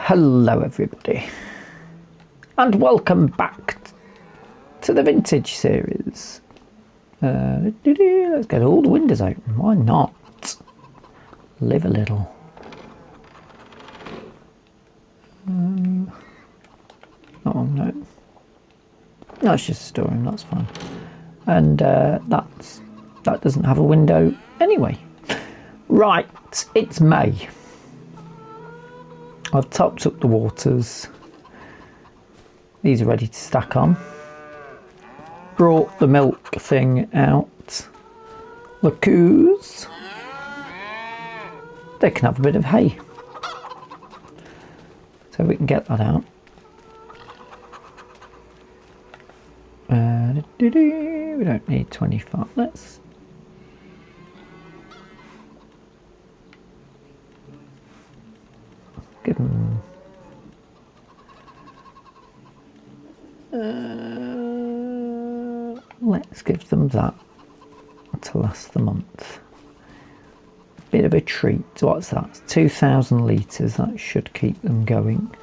Hello everybody, and welcome back to the vintage series. Let's get all the windows open, why not? Live a little. Oh no, it's just a storeroom, that's fine. And that doesn't have a window anyway. Right, it's May. I've topped up the waters. These are ready to stack on. Brought the milk thing out. The coos, they can have a bit of hay. So we can get that out. We don't need 25. Let's give them. Let's give them that to last the month. Bit of a treat. What's that? 2,000 litres. That should keep them going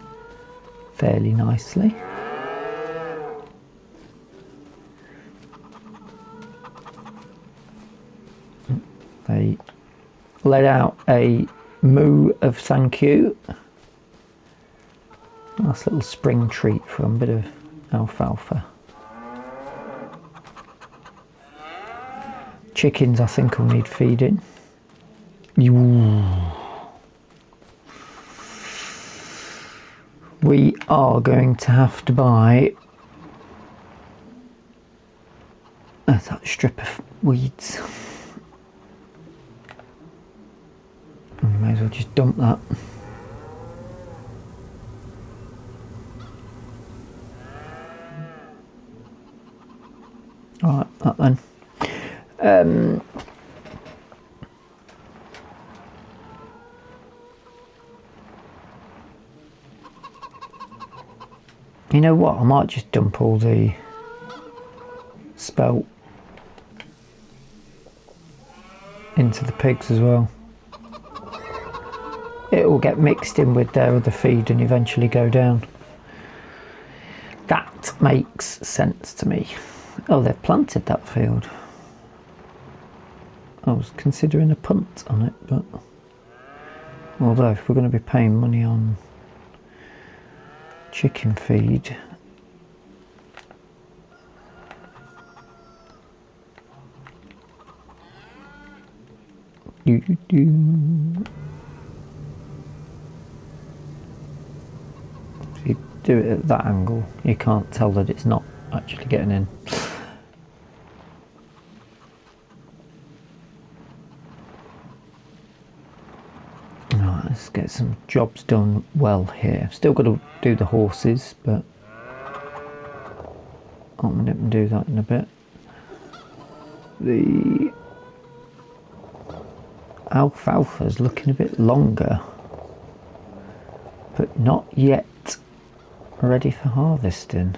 fairly nicely. They let out a moo of thank you. Nice little spring treat for a bit of alfalfa. Chickens I think will need feeding. We are going to have to buy that strip of weeds. May as well just dump that. Alright, that then. You know what, I might just dump all the spelt into the pigs as well. It will get mixed in with their other feed and eventually go down. That makes sense to me. Oh, they've planted that field. I was considering a punt on it, but although if we're going to be paying money on chicken feed, if you do it at that angle, you can't tell that it's not actually getting in. Right, let's get some jobs done well here. Still got to do the horses, but I'm going to do that in a bit. The alfalfa is looking a bit longer, but not yet ready for harvesting,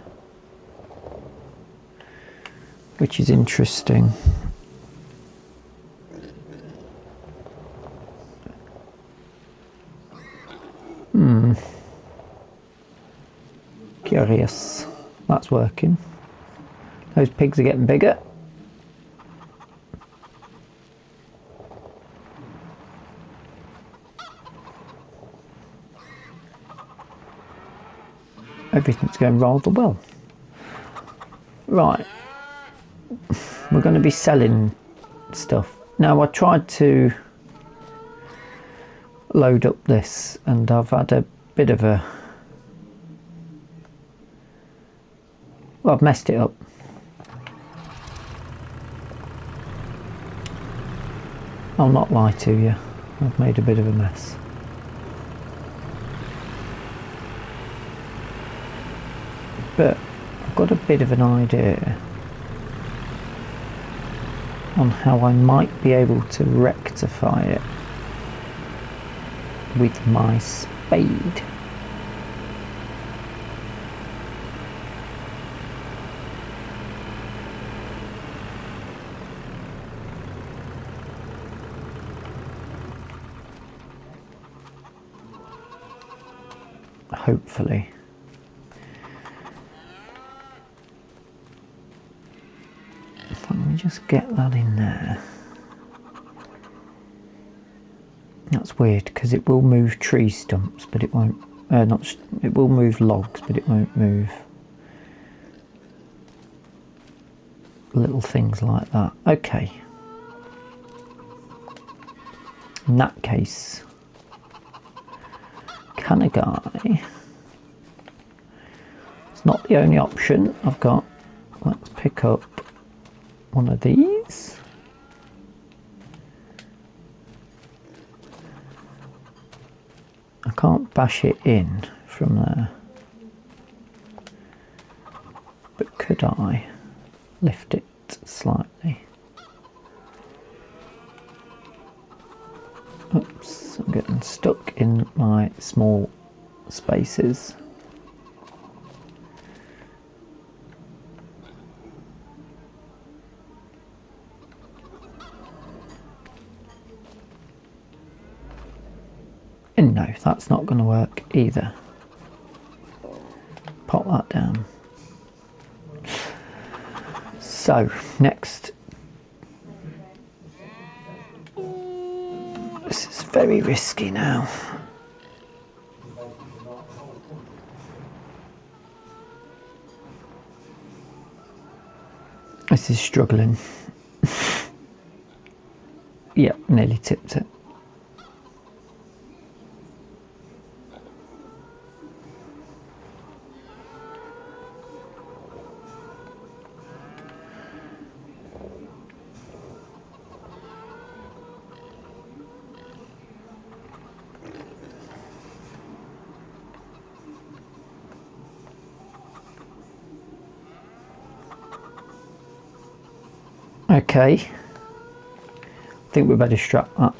which is interesting. Curious. That's working. Those pigs are getting bigger. Everything's going rather well. Right. We're going to be selling stuff. Now, I tried to load up this and I've had a bit of a... well, I've messed it up. I'll not lie to you, I've made a bit of a mess. But I've got a bit of an idea on how I might be able to rectify it with my spade. Hopefully. Let me just get that in there. That's weird because it will move tree stumps, but it won't. It will move logs, but it won't move little things like that. Okay. In that case, can a guy? It's not the only option I've got. Let's pick up one of these. I can't bash it in from there, but could I lift it slightly? Oops, I'm getting stuck in my small spaces. And no, that's not going to work either. Pop that down. So, next. This is very risky now. This is struggling. Yep, nearly tipped it. Okay, I think we better strap that.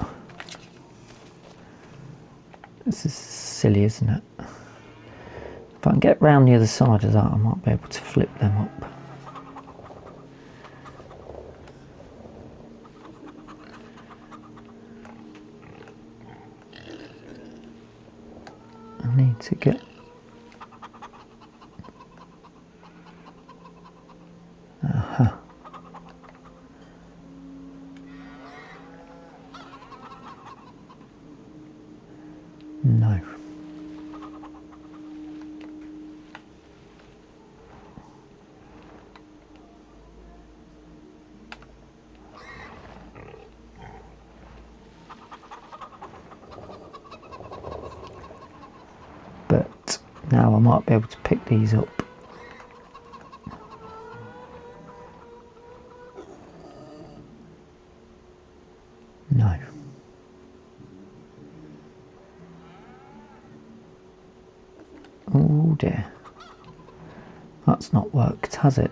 This is silly, isn't it? If I can get round the other side of that, I might be able to flip them up. I need to get... Aha. No. But now I might be able to pick these up. No. Oh dear. That's not worked, has it?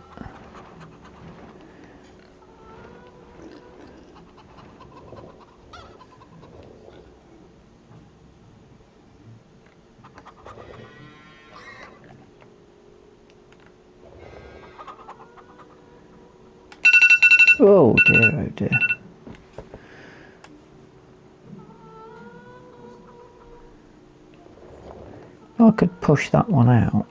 Oh dear, oh dear. I could push that one out.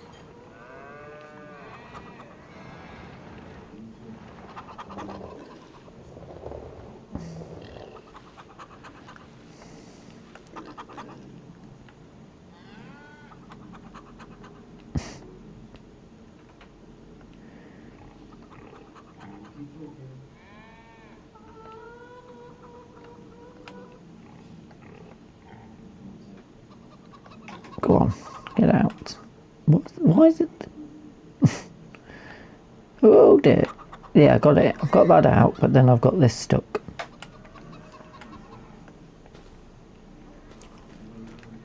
Go on, get out. Why is it? Oh dear. Yeah, I got it. I've got that out, but then I've got this stuck.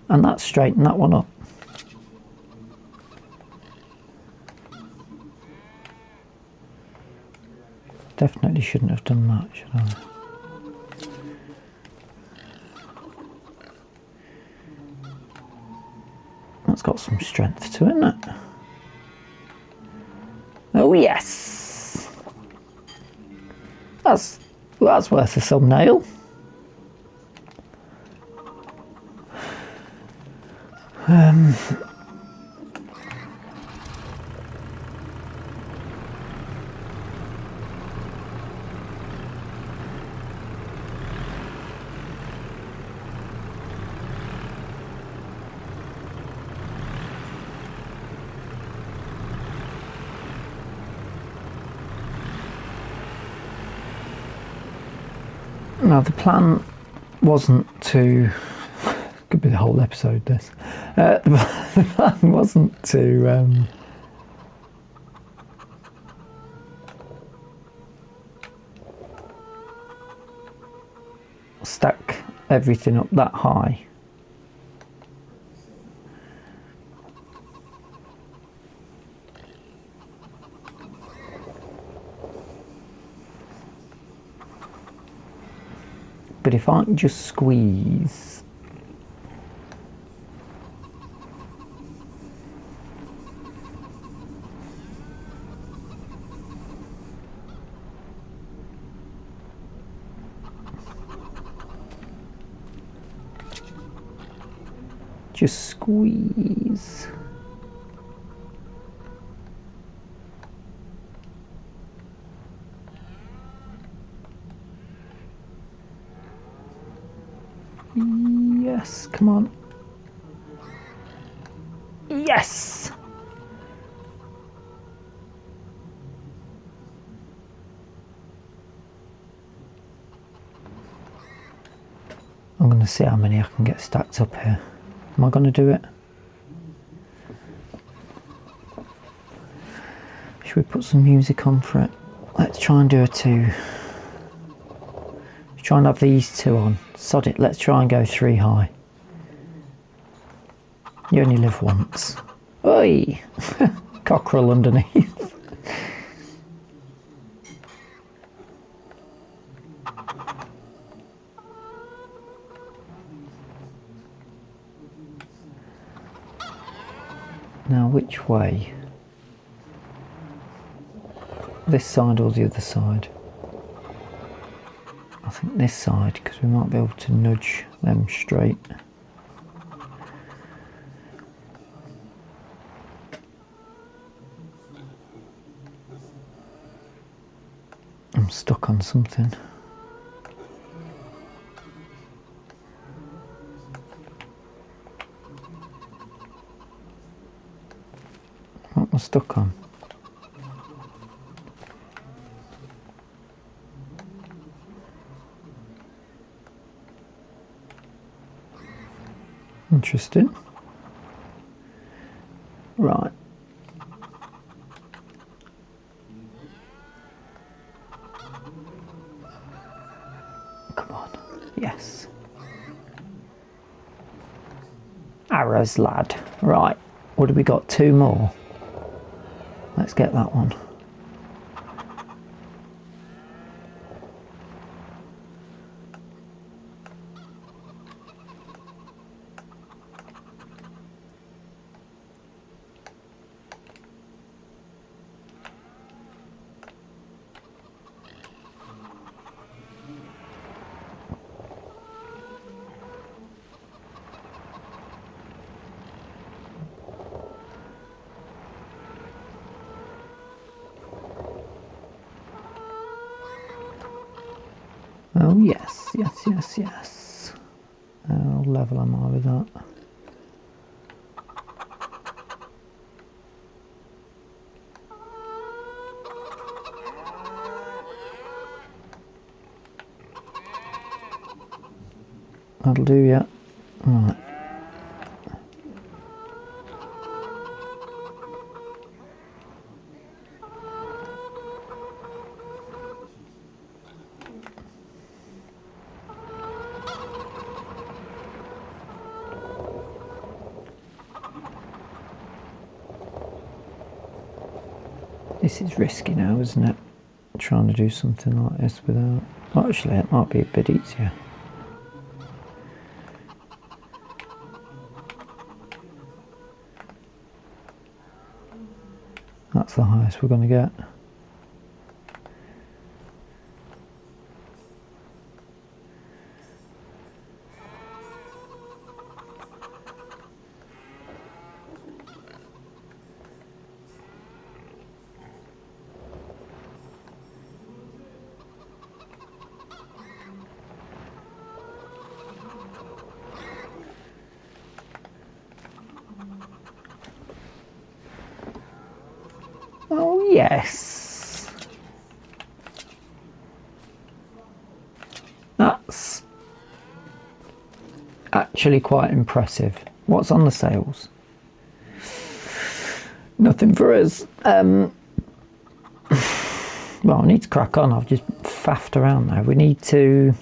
And that straightened that one up. Definitely shouldn't have done that, should I? That's got some strength to it, hasn't it? Oh yes! That's worth a thumbnail. Now the plan wasn't to, could be the whole episode this, the plan wasn't to stack everything up that high. But if I can just squeeze yes, come on, yes. I'm going to see how many I can get stacked up here. Am I going to do it? Should we put some music on for it? Let's try and do a 2. Let's try and have these 2 on. Sod it, let's try and go 3 high. You only live once. Oi! Cockerel underneath. Now which way? This side or the other side? I think this side, because we might be able to nudge them straight. I'm stuck on something. What am I stuck on? Interesting. Right. Come on. Yes. Arrows, lad. Right. What have we got? 2 more. Let's get that one. Oh yes, yes, yes, yes. What level am I with that? That'll do, yeah. Right. This is risky now, isn't it? Trying to do something like this without... Well, actually, it might be a bit easier. That's the highest we're going to get. Oh, yes. That's actually quite impressive. What's on the sales? Nothing for us. Well, I need to crack on. I've just faffed around now. We need to...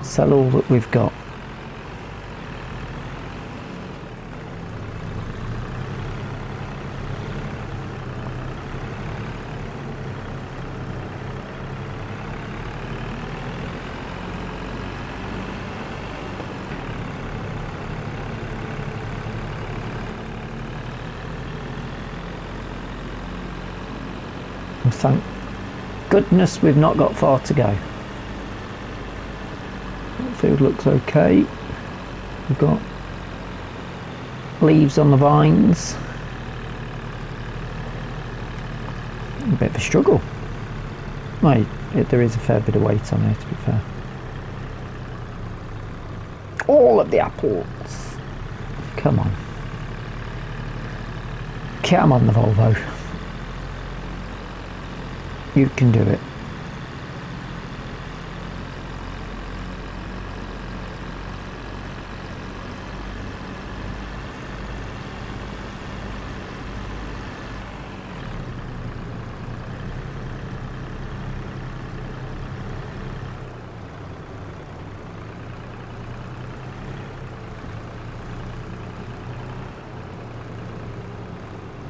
sell all that we've got. And thank goodness we've not got far to go. Field looks okay. We've got leaves on the vines. A bit of a struggle. Well, there is a fair bit of weight on here, to be fair. All of the apples. Come on. Come on, the Volvo. You can do it.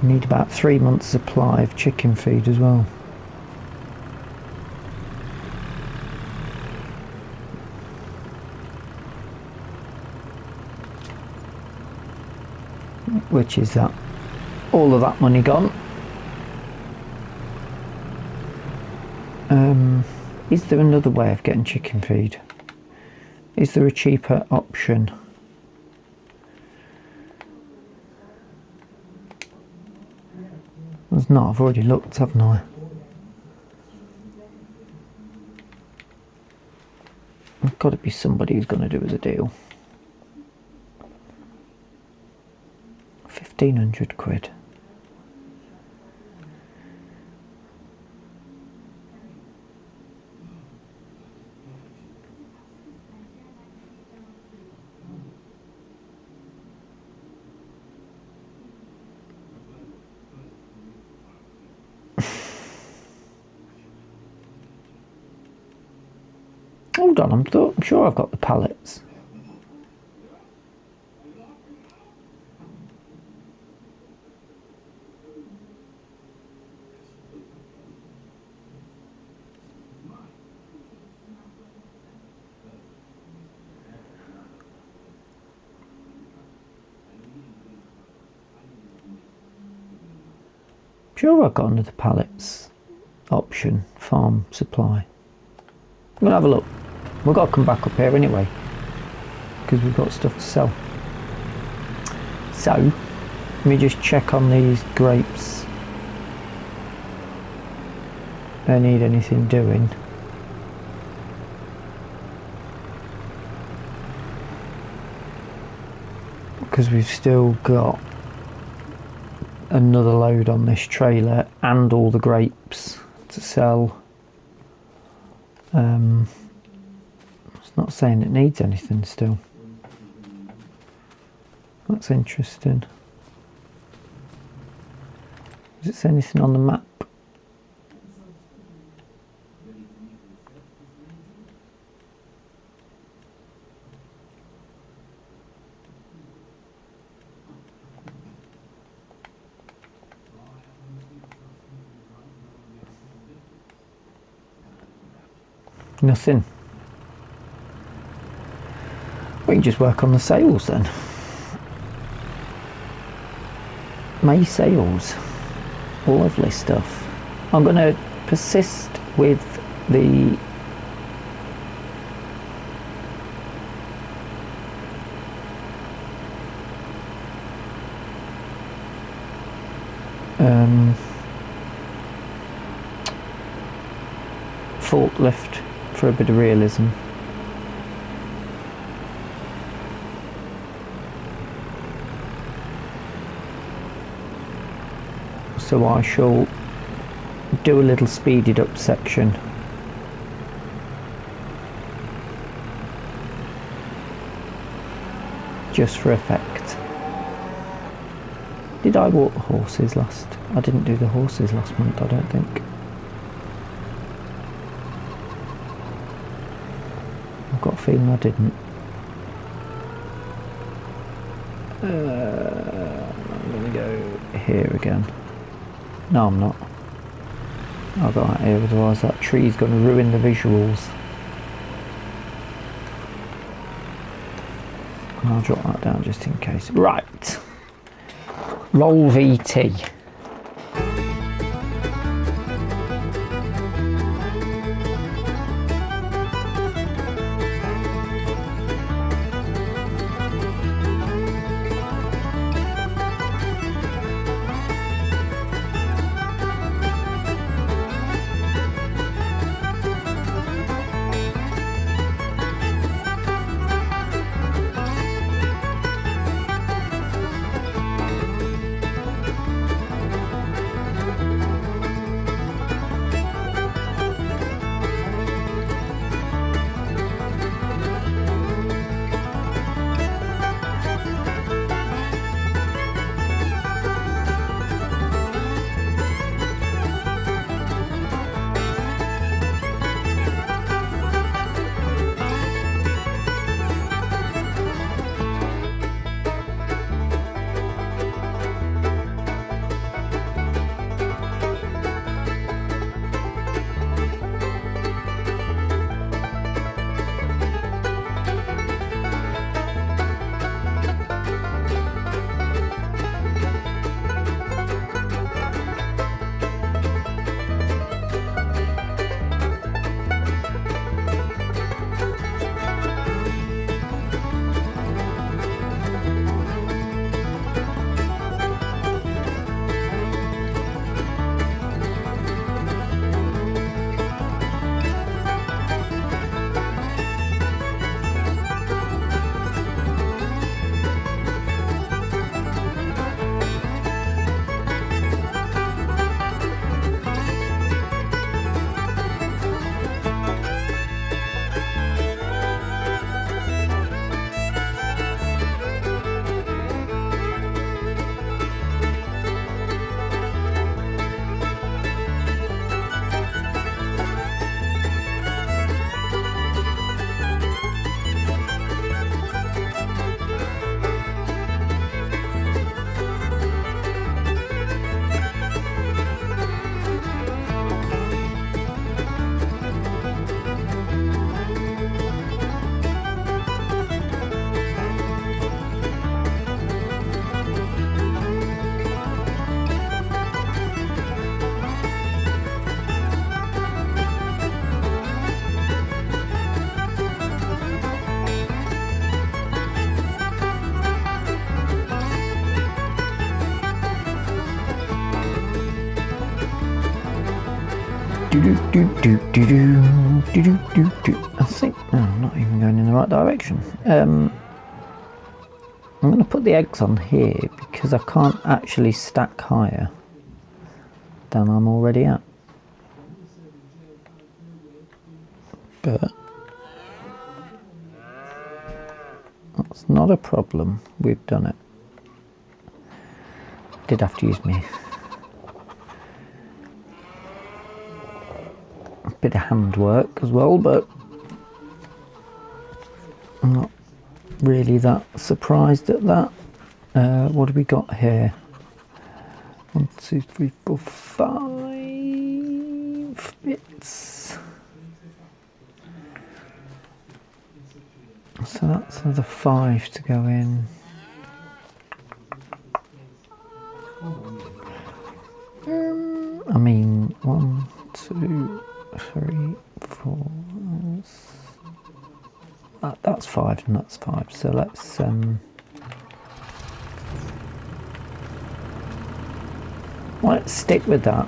Need about 3 months supply of chicken feed as well. Which is that? All of that money gone. Is there another way of getting chicken feed? Is there a cheaper option? There's not. I've already looked, haven't I? There's got to be somebody who's going to do us a deal. 1,500 quid. Hold on, I'm sure I've got the pallets. Sure, I've got another pallets option, farm supply. I'm gonna have a look. We've got to come back up here anyway because we've got stuff to sell. So let me just check on these grapes. They need anything doing. Because we've still got another load on this trailer and all the grapes to sell. It's not saying it needs anything still. That's interesting. Does it say anything on the map? Nothing. We can just work on the sails then. May sails. Lovely stuff. I'm going to persist with the forklift for a bit of realism. So I shall do a little speeded up section. Just for effect. Did I walk the horses last? I didn't do the horses last month, I don't think. I've got a feeling I didn't. I'm going to go here again. No, I'm not. I'll go out here, otherwise that tree's going to ruin the visuals. And I'll drop that down just in case. Right. Roll VT. I think no, I'm not even going in the right direction. I'm going to put the eggs on here because I can't actually stack higher than I'm already at. But that's not a problem. We've done it. Did have to use me bit of handwork as well, but I'm not really that surprised at that. What do we got here? 1, 2, 3, 4, 5 bits. So that's another 5 to go in. I mean, 1, 2, 3, 4. That's 5 and that's 5. So let's stick with that.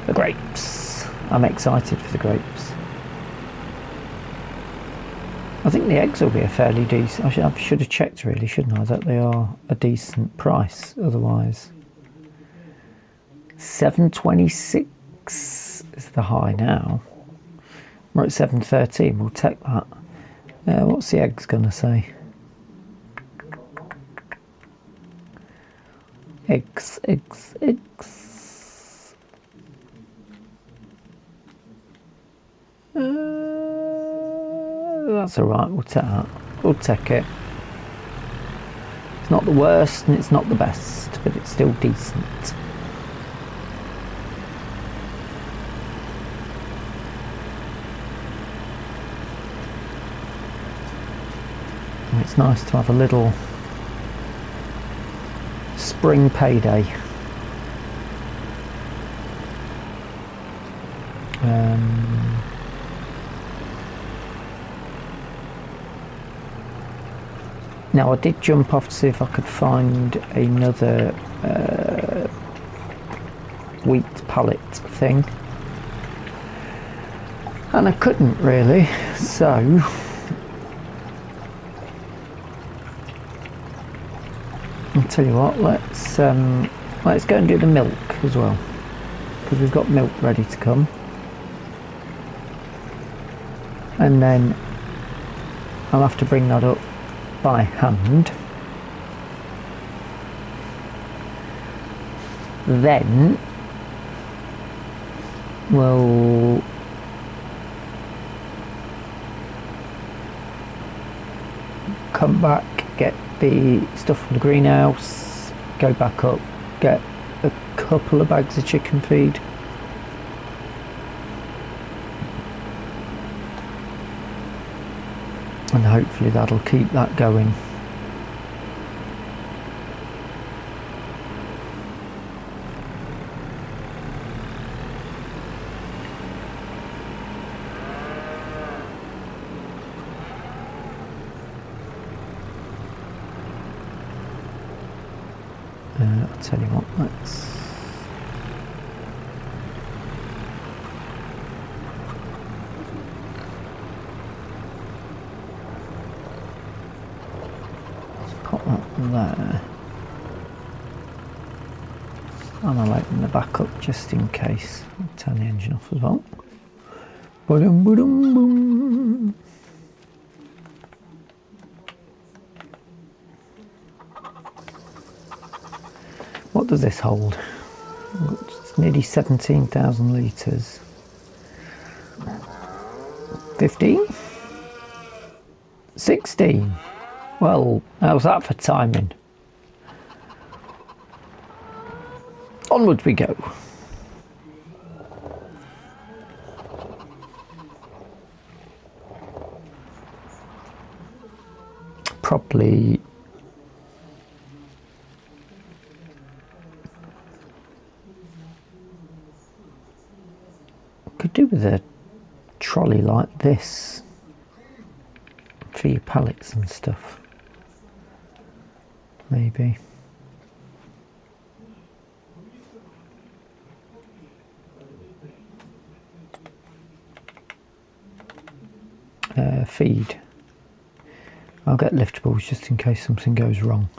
The grapes. I'm excited for the grapes. I think the eggs will be a fairly decent. I should have checked really, shouldn't I? That they are a decent price. Otherwise, 7.26 is the high now. We're at 7.13. We'll take that. What's the eggs gonna say? Eggs. That's alright, we'll take that. We'll take it. It's not the worst and it's not the best, but it's still decent. And it's nice to have a little spring payday. Now I did jump off to see if I could find another wheat pallet thing, and I couldn't really, so I'll tell you what, let's go and do the milk as well, because we've got milk ready to come, and then I'll have to bring that up by hand. Then we'll come back, get the stuff from the greenhouse, go back up, get a couple of bags of chicken feed, and hopefully that'll keep that going. I'll tell you what, let's pop that there, and I'll open the back up just in case. I'll turn the engine off as well. Boom, boom, boom. What does this hold? It's nearly 17,000 litres. 15? 16? Well, how's that for timing? Onwards we go. Probably could do with a trolley like this for your pallets and stuff, maybe. Feed. I'll get liftables just in case something goes wrong.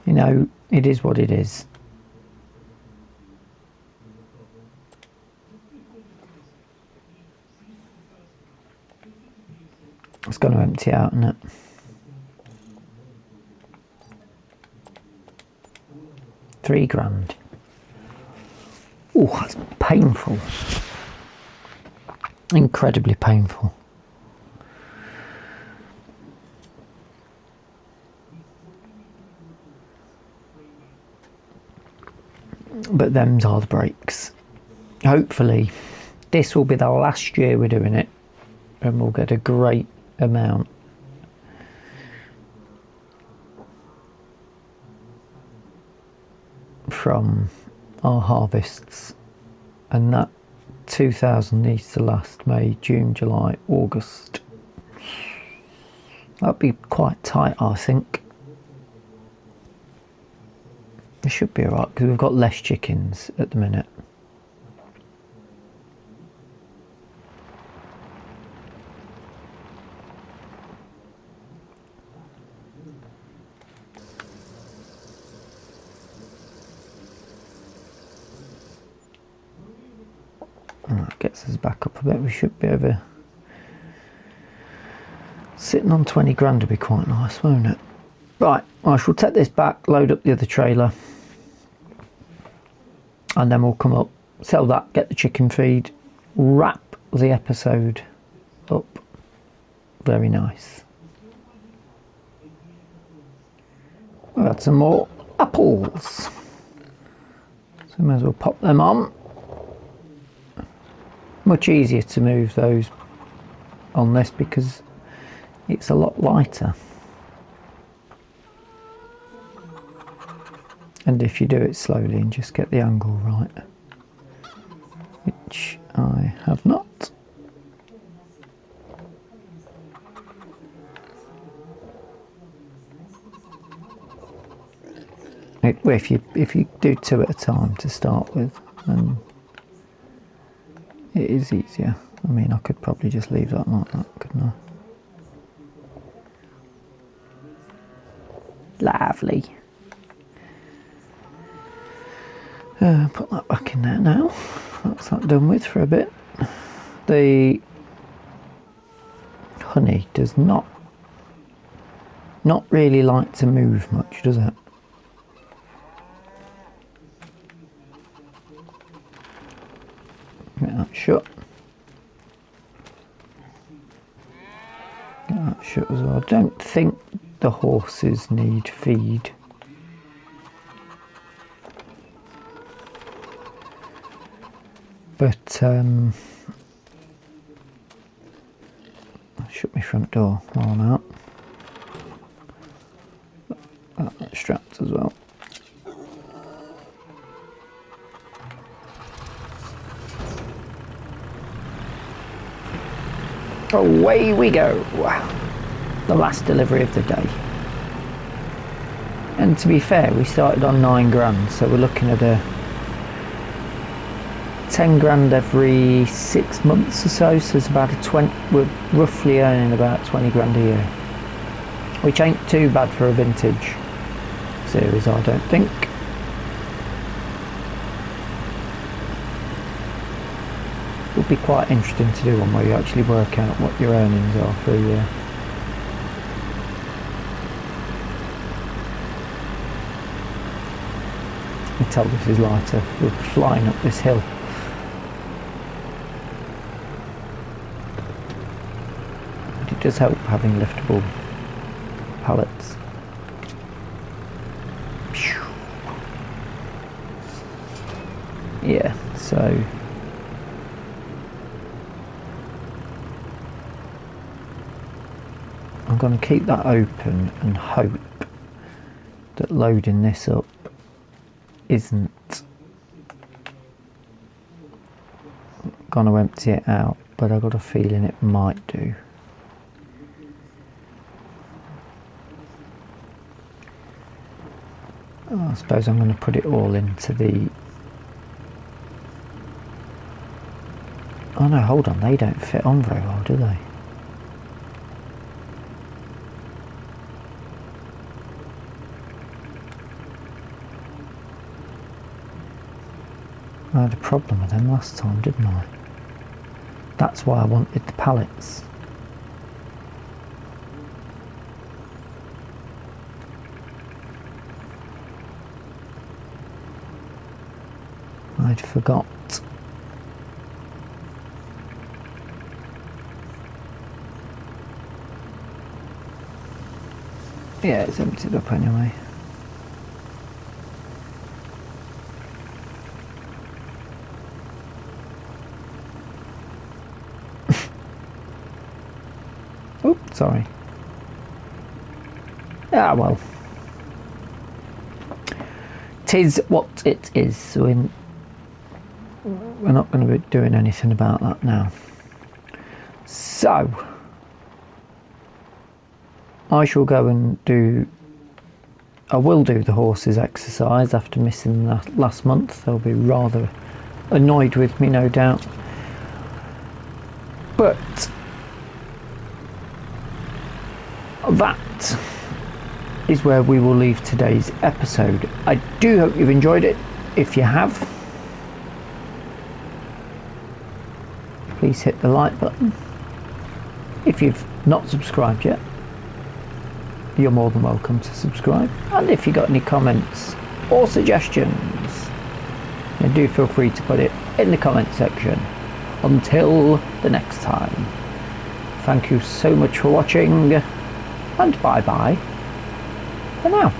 You know, it is what it is. It's going to empty out, isn't it? £3,000. Oh, that's painful. Incredibly painful. But them's are the breaks. Hopefully this will be the last year we're doing it, and we'll get a great amount from our harvests, and that 2,000 needs to last May, June, July, August. That'd be quite tight, I think. It should be alright because we've got less chickens at the minute. That gets us back up a bit. We should be over. Sitting on 20 grand would be quite nice, won't it? Right, I shall take this back, load up the other trailer, and then we'll come up, sell that, get the chicken feed, wrap the episode up. Very nice. We've had some more apples, so we may as well pop them on. Much easier to move those on this because it's a lot lighter. And if you do it slowly and just get the angle right, which I have not. If you do two at a time to start with, then it is easier. I mean, I could probably just leave that like that, couldn't I? Lovely. Put that back in there now. That's that done with for a bit. The honey does not really like to move much, does it? Get that shut. Get that shut as well. I don't think the horses need feed. But I'll shut my front door while I'm out. That's strapped as well. Away we go. The last delivery of the day. And to be fair, we started on 9 grand, so we're looking at a 10 grand every 6 months or so, so it's about a 20, we're roughly earning about 20 grand a year, which ain't too bad for a vintage series, I don't think. Would be quite interesting to do one where you actually work out what your earnings are for a year. You can tell this is lighter, we're flying up this hill. But it does help having liftable pallets. Yeah, so I'm going to keep that open and hope that loading this up isn't going to empty it out, but I've got a feeling it might do. Oh, I suppose I'm going to put it all into the... Oh no, hold on, they don't fit on very well, do they? I had a problem with them last time, didn't I? That's why I wanted the pallets. I'd forgot. Yeah, it's emptied up anyway. Oh, sorry. Ah, well. 'Tis what it is, so we're not going to be doing anything about that now. So, I shall go and I will do the horses exercise after missing that last month. They'll be rather annoyed with me, no doubt. But that is where we will leave today's episode. I do hope you've enjoyed it. If you have, please hit the like button. If you've not subscribed yet, you're more than welcome to subscribe. And if you've got any comments or suggestions, then do feel free to put it in the comment section. Until the next time, thank you so much for watching, and bye bye for now.